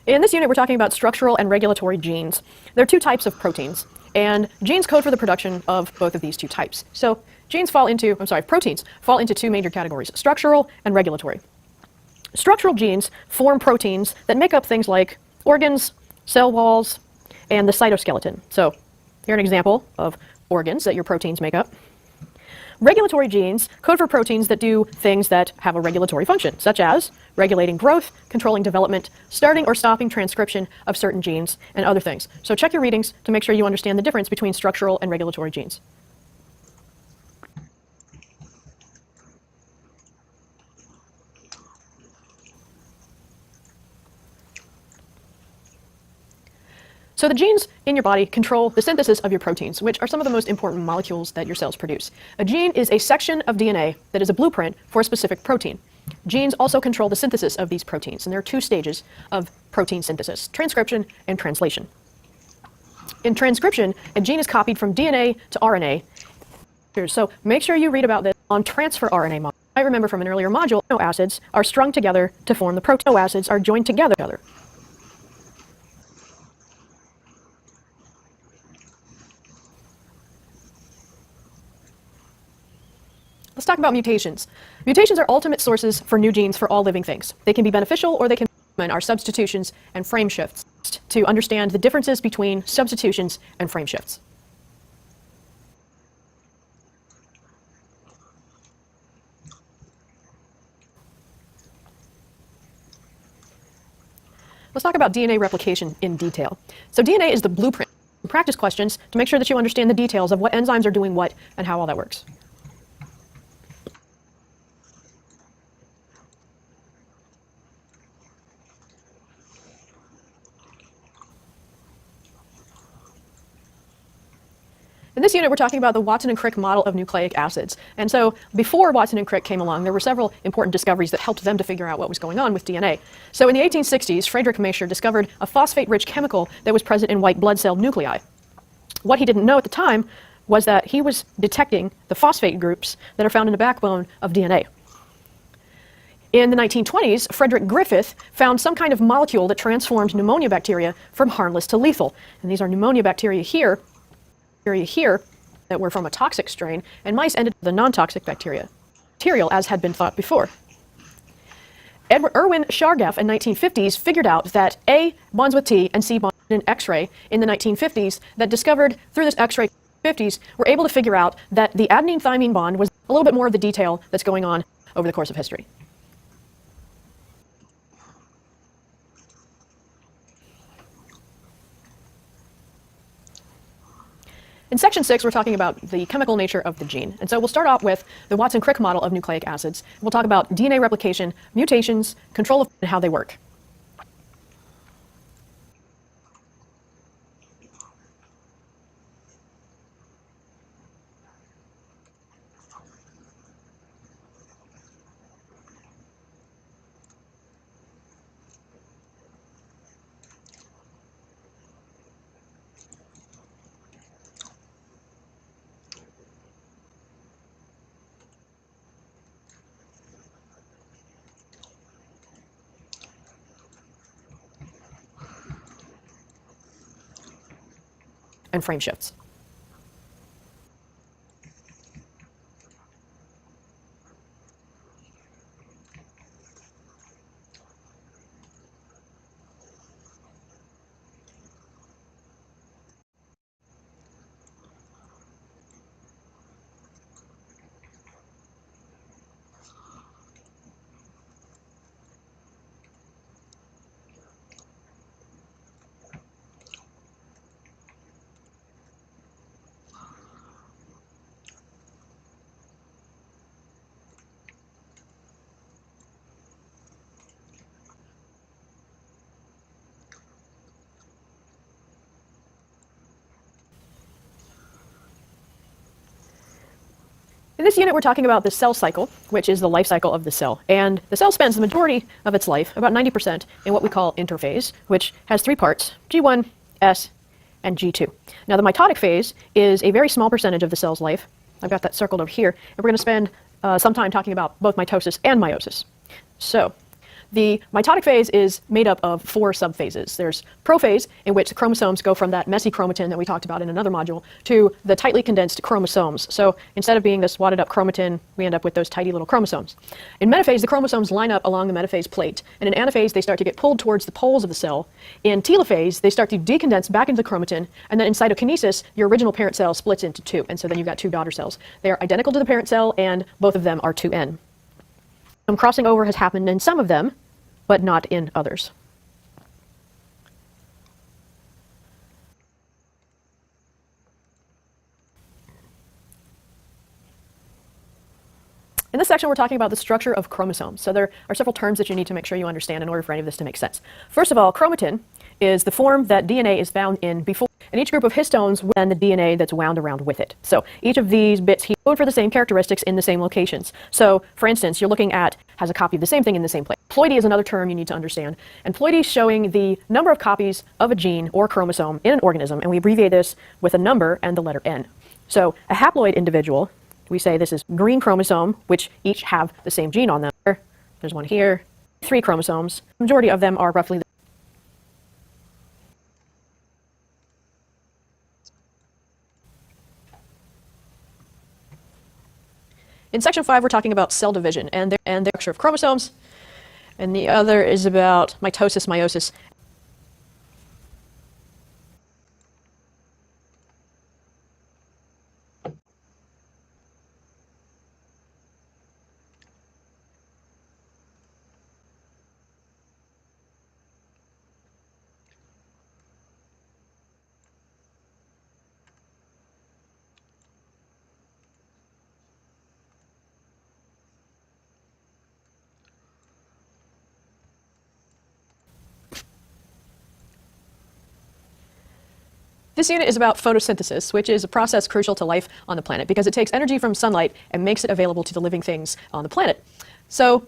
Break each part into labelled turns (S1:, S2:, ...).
S1: In this unit, we're talking about structural and regulatory genes. There are two types of proteins, and genes code for the production of both of these two types. So proteins fall into two major categories, structural and regulatory. Structural genes form proteins that make up things like organs, cell walls, and the cytoskeleton. So here's an example of organs that your proteins make up. Regulatory genes code for proteins that do things that have a regulatory function, such as regulating growth, controlling development, starting or stopping transcription of certain genes, and other things. So check your readings to make sure you understand the difference between structural and regulatory genes. So the genes in your body control the synthesis of your proteins, which are some of the most important molecules that your cells produce. A gene is a section of DNA that is a blueprint for a specific protein. Genes also control the synthesis of these proteins, and there are two stages of protein synthesis, transcription and translation. In transcription, a gene is copied from DNA to RNA. So make sure you read about this on transfer RNA model. I remember from an earlier module, amino acids are strung together to form the protein. Amino acids are joined together. Let's talk about mutations. Mutations are ultimate sources for new genes for all living things. They can be beneficial or they can are substitutions and frame shifts to understand the differences between substitutions and frame shifts. Let's talk about DNA replication in detail. So DNA is the blueprint. Practice questions to make sure that you understand the details of what enzymes are doing what and how all that works. In this unit, we're talking about the Watson and Crick model of nucleic acids. And so before Watson and Crick came along, there were several important discoveries that helped them to figure out what was going on with DNA. So in the 1860s, Friedrich Miescher discovered a phosphate-rich chemical that was present in white blood cell nuclei. What he didn't know at the time was that he was detecting the phosphate groups that are found in the backbone of DNA. In the 1920s, Frederick Griffith found some kind of molecule that transformed pneumonia bacteria from harmless to lethal. And these are pneumonia bacteria here that were from a toxic strain, and mice ended up with the non-toxic bacteria, material as had been thought before. Erwin Chargaff in the 1950s figured out that A bonds with T and C bonds in X-ray in the 1950s that discovered through this X-ray 50s were able to figure out that the adenine-thymine bond was a little bit more of the detail that's going on over the course of history. In section 6, we're talking about the chemical nature of the gene. And so we'll start off with the Watson-Crick model of nucleic acids. We'll talk about DNA replication, mutations, control of and how they work. And frame shifts. In this unit, we're talking about the cell cycle, which is the life cycle of the cell. And the cell spends the majority of its life, about 90%, in what we call interphase, which has three parts, G1, S, and G2. Now, the mitotic phase is a very small percentage of the cell's life. I've got that circled over here. And we're going to spend some time talking about both mitosis and meiosis. So The mitotic phase is made up of 4 subphases. There's prophase, in which the chromosomes go from that messy chromatin that we talked about in another module to the tightly condensed chromosomes. So instead of being this wadded up chromatin, we end up with those tidy little chromosomes. In metaphase, the chromosomes line up along the metaphase plate. And in anaphase, they start to get pulled towards the poles of the cell. In telophase, they start to decondense back into the chromatin. And then in cytokinesis, your original parent cell splits into 2. And so then you've got 2 daughter cells. They are identical to the parent cell, and both of them are 2N. Some crossing over has happened in some of them, but not in others. In this section, we're talking about the structure of chromosomes. So there are several terms that you need to make sure you understand in order for any of this to make sense. First of all, chromatin is the form that DNA is found in before, and each group of histones and the DNA that's wound around with it. So each of these bits here code for the same characteristics in the same locations. So for instance, you're looking at has a copy of the same thing in the same place. Ploidy is another term you need to understand. And ploidy is showing the number of copies of a gene or chromosome in an organism, and we abbreviate this with a number and the letter N. So a haploid individual, we say this is green chromosome, which each have the same gene on them. There's one here, 3 chromosomes. The majority of them are roughly the In section 5, we're talking about cell division and the structure of chromosomes, and the other is about mitosis, meiosis. This unit is about photosynthesis, which is a process crucial to life on the planet because it takes energy from sunlight and makes it available to the living things on the planet. So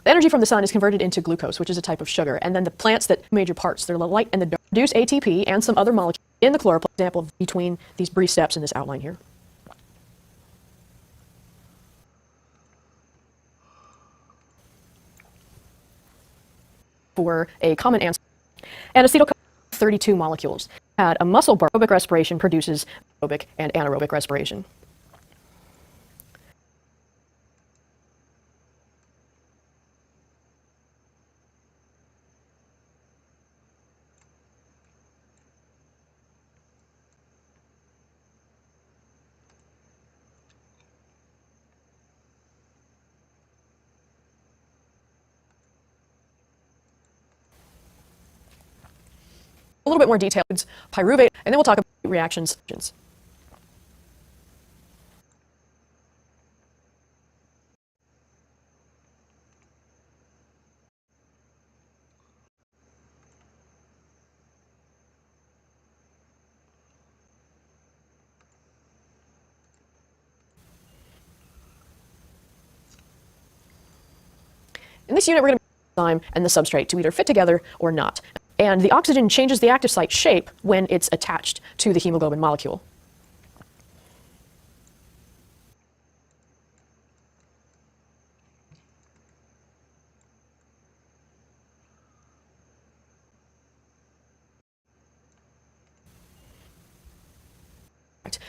S1: the energy from the sun is converted into glucose, which is a type of sugar, and then the plants that major parts, they're the light and the dark, produce ATP and some other molecules in the chloroplasm, for example, between these brief steps in this outline here. For a common ancestor, and acetyl 32 molecules. Had a muscle bar. Aerobic respiration produces aerobic and anaerobic respiration. A little bit more detailed pyruvate, and then we'll talk about reactions. In this unit, we're going to the enzyme and the substrate to either fit together or not. And the oxygen changes the active site shape when it's attached to the hemoglobin molecule.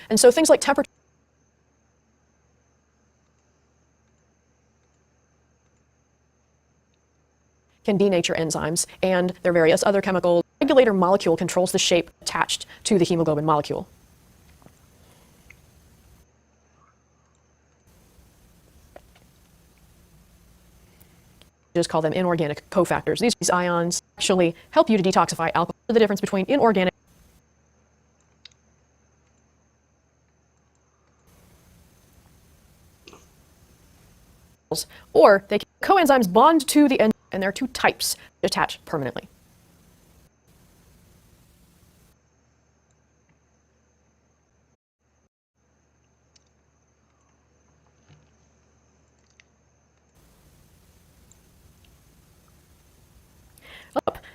S1: And so things like temperature can denature enzymes, and there are various other chemicals. The regulator molecule controls the shape attached to the hemoglobin molecule. Just call them inorganic cofactors. These ions actually help you to detoxify alcohol. The difference between inorganic or they can, coenzymes bond to the enzyme, and there are 2 types attach permanently.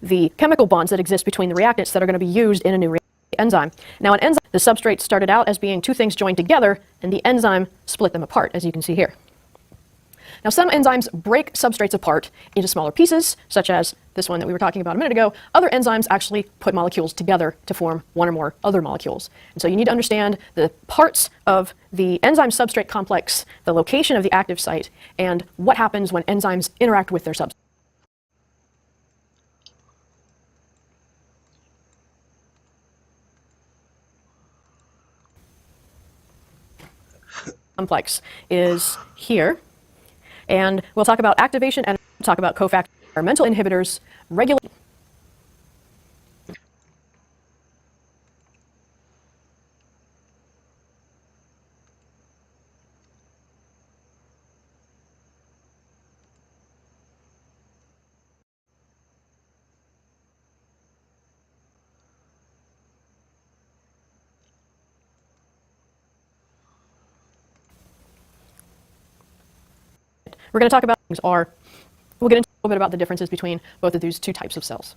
S1: The chemical bonds that exist between the reactants that are going to be used in a new enzyme. Now an enzyme, the substrate started out as being 2 things joined together, and the enzyme split them apart, as you can see here. Now, some enzymes break substrates apart into smaller pieces, such as this one that we were talking about a minute ago. Other enzymes actually put molecules together to form one or more other molecules. And so you need to understand the parts of the enzyme substrate complex, the location of the active site, and what happens when enzymes interact with their substrate. Complex is here, and we'll talk about activation and talk about cofactors, environmental inhibitors, regulation. We're going to talk about things are. We'll get into a little bit about the differences between both of these two types of cells.